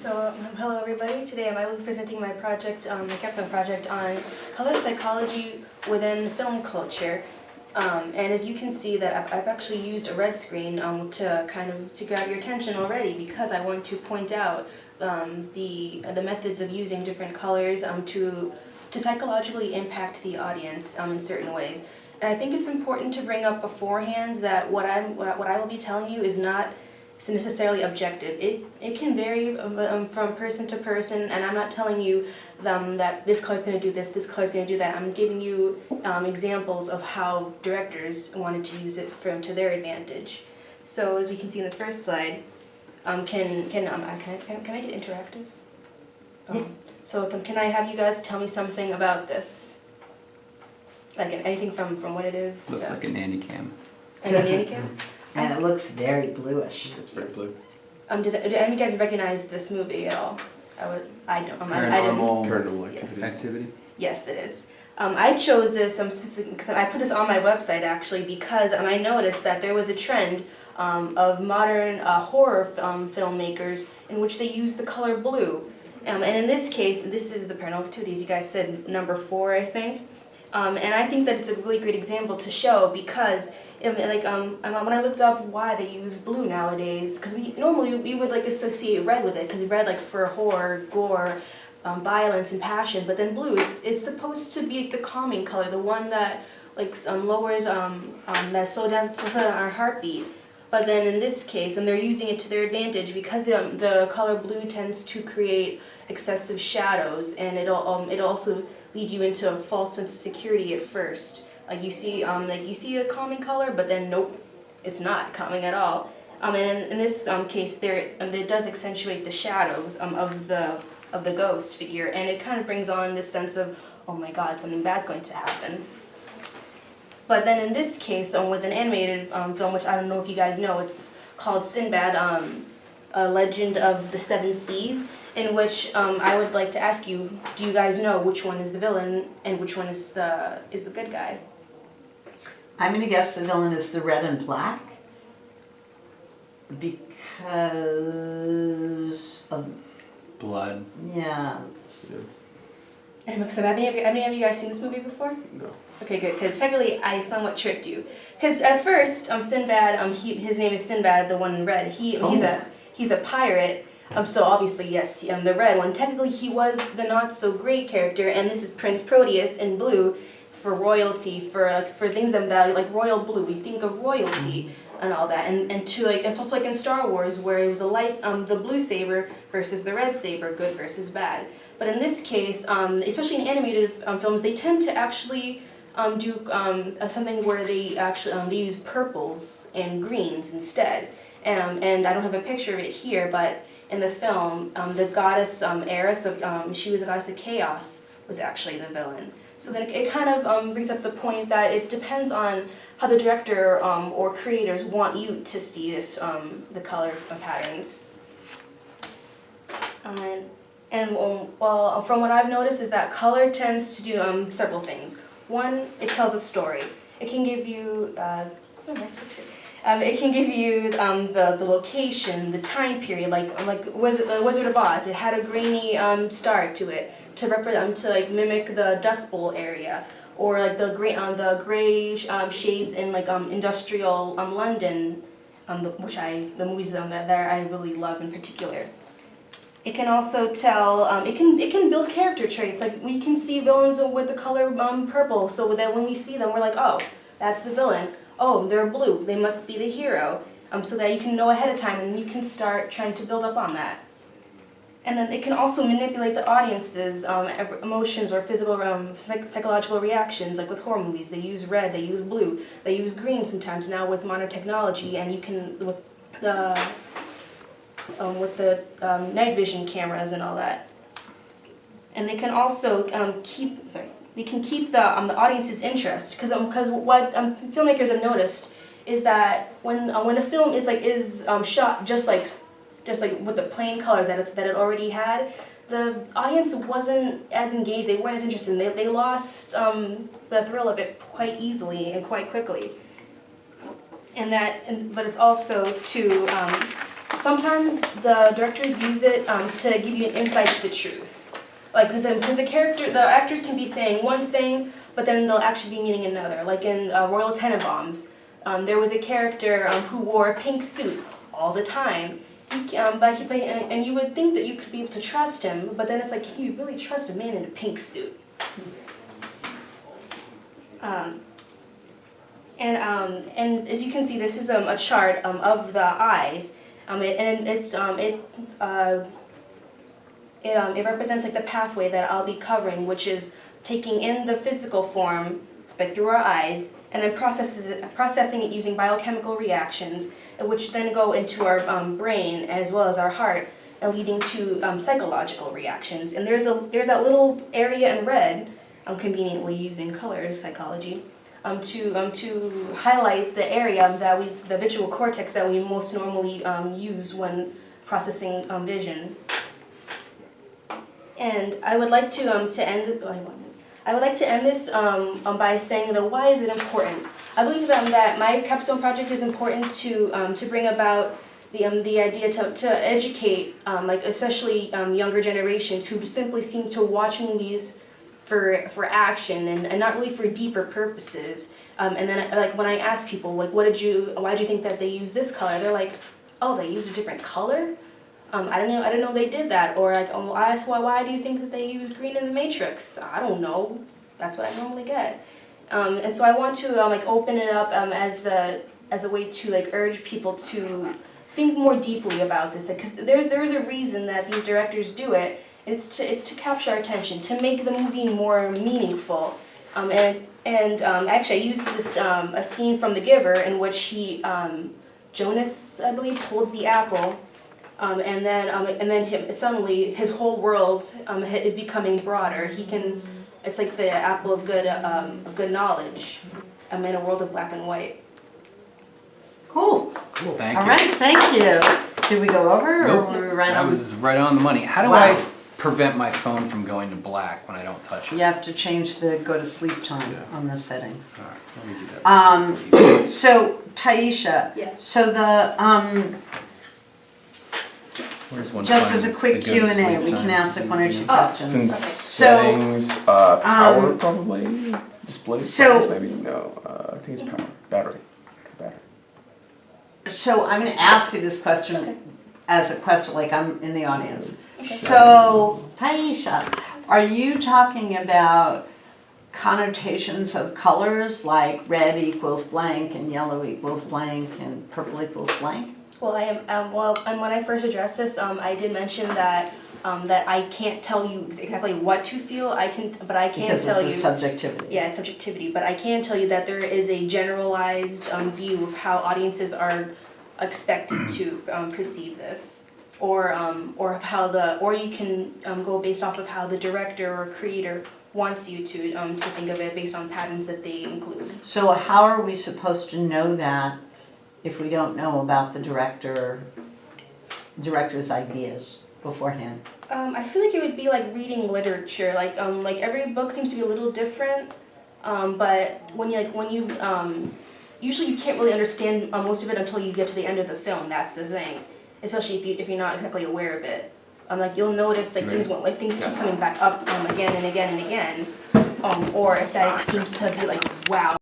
Hello everybody. Today I will be presenting my project, my capstone project on color psychology within film culture. And as you can see that I've actually used a red screen to grab your attention already, because I want to point out the methods of using different colors to psychologically impact the audience in certain ways. And I think it's important to bring up beforehand that what I will be telling you is not necessarily objective. It can vary from person to person, and I'm not telling you that this color is going to do this color is going to do that. I'm giving you examples of how directors wanted to use it to their advantage. So as we can see in the first slide, can I get interactive? So can I have you guys tell me something about this? Like anything from what it is? Looks like a nanny cam. A nanny cam? And it looks very bluish. It's very blue. Do any of you guys recognize this movie at all? I don't. Paranormal activity. Yes, it is. I chose this specifically because I put this on my website actually because I noticed that there was a trend of modern horror filmmakers in which they use the color blue. And in this case, this is the Paranormal Activity, as you guys said, number 4, I think. And I think that it's a really great example to show because when I looked up why they use blue nowadays, because we would associate red with it, because red for horror, gore, violence, and passion. But then blue, it's supposed to be the calming color, the one that lowers that slows down our heartbeat. But then in this case, and they're using it to their advantage because the color blue tends to create excessive shadows, and it'll also lead you into a false sense of security at first. You see a calming color, but then nope, it's not calming at all. And in this case, it does accentuate the shadows of the ghost figure, and it kind of brings on this sense of, oh my God, something bad's going to happen. But then in this case, with an animated film, which I don't know if you guys know, it's called Sinbad, A Legend of the Seven Seas, in which I would like to ask you, do you guys know which one is the villain and which one is the good guy? I'm going to guess the villain is the red and black because of blood. Yeah. And so have any of you guys seen this movie before? No. Okay, good, because technically I somewhat tricked you. Because at first, Sinbad, his name is Sinbad, the one in red. He's a pirate. So obviously, yes, the red one. Technically, he was the not so great character, and this is Prince Proteus in blue for royalty, for things that value, like royal blue. We think of royalty and all that, and it's also in Star Wars where it was the blue saber versus the red saber, good versus bad. But in this case, especially in animated films, they tend to actually do something where they actually use purples and greens instead. And I don't have a picture of it here, but in the film, the goddess Eris, she was a goddess of chaos, was actually the villain. So then it kind of brings up the point that it depends on how the director or creators want you to see this, the color patterns. Well, from what I've noticed is that color tends to do several things. One, it tells a story. It can give you, nice picture. It can give you the location, the time period, like Wizard of Oz. It had a grainy start to it to mimic the Dust Bowl area, or the gray shades in industrial London, the movies that I really love in particular. It can also tell. It can build character traits. Like we can see villains with the color purple, so that when we see them, we're like, oh, that's the villain. Oh, they're blue. They must be the hero. So that you can know ahead of time, and you can start trying to build up on that. And then it can also manipulate the audience's emotions or physical, psychological reactions. Like with horror movies, they use red, they use blue, they use green sometimes now with modern technology, and you can with the night vision cameras and all that. And they can also keep the audience's interest, because what filmmakers have noticed is that when a film is shot just like with the plain colors that it already had, the audience wasn't as engaged. They weren't as interested. They lost the thrill of it quite easily and quite quickly. But it's also to sometimes the directors use it to give you an insight to the truth. Like, because the actors can be saying one thing, but then they'll actually be meaning another. Like in Royal Tenenbaums, there was a character who wore a pink suit all the time. And you would think that you could be able to trust him, but then it's like, can you really trust a man in a pink suit? And as you can see, this is a chart of the eyes, it represents like the pathway that I'll be covering, which is taking in the physical form, like through our eyes, and then processing it using biochemical reactions, which then go into our brain as well as our heart, and leading to psychological reactions. And there's that little area in red, conveniently using color psychology, to highlight the area the visual cortex that we most normally use when processing vision. And I would like to end. I would like to end this by saying that why is it important? I believe that my capstone project is important to bring about the idea to educate, like especially younger generations who simply seem to watch movies for action and not really for deeper purposes. And then like when I ask people like why did you think that they use this color? They're like, oh, they used a different color? I didn't know they did that. Or like, oh, I asked why do you think that they used green in the Matrix? I don't know. That's what I normally get. And so I want to like open it up as a way to like urge people to think more deeply about this, because there's a reason that these directors do it. It's to capture our attention, to make the movie more meaningful. Actually, I used this a scene from The Giver in which Jonas, I believe, holds the apple. And then suddenly his whole world is becoming broader. It's like the apple of good knowledge in a world of black and white. Cool. Thank you. All right, thank you. Did we go over Nope. or were we right That on? was right on the money. How do Wow. I prevent my phone from going to black when I don't touch it? You have to change the go to sleep time on the settings. All right, let me do that. So Thaisha, Yes. so the Where's one just find as a the quick go to Q&A, sleep we can time? ask like one or two Oh. questions. Since So, settings, power probably, display so- settings maybe, no, I think it's power, battery. So I'm going to ask you this question Okay. as a question, like I'm in the audience. Okay. So Thaisha, are you talking about connotations of colors like red equals blank and yellow equals blank and purple equals blank? Well, I am. And when I first addressed this, I did mention that I can't tell you exactly what to feel. But I can Because tell it's a you. subjectivity. Yeah, it's subjectivity. But I can tell you that there is a generalized view of how audiences are expected to perceive this, or you can go based off of how the director or creator wants you to think of it based on patterns that they include. So how are we supposed to know that if we don't know about the director's ideas beforehand? I feel like it would be like reading literature. Like every book seems to be a little different. But usually you can't really understand most of it until you get to the end of the film. That's the thing, especially if you're not exactly aware of it. Like you'll notice things keep coming back up again and again and again. Or if that it seems to be like, wow.